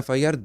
FIR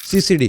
CCD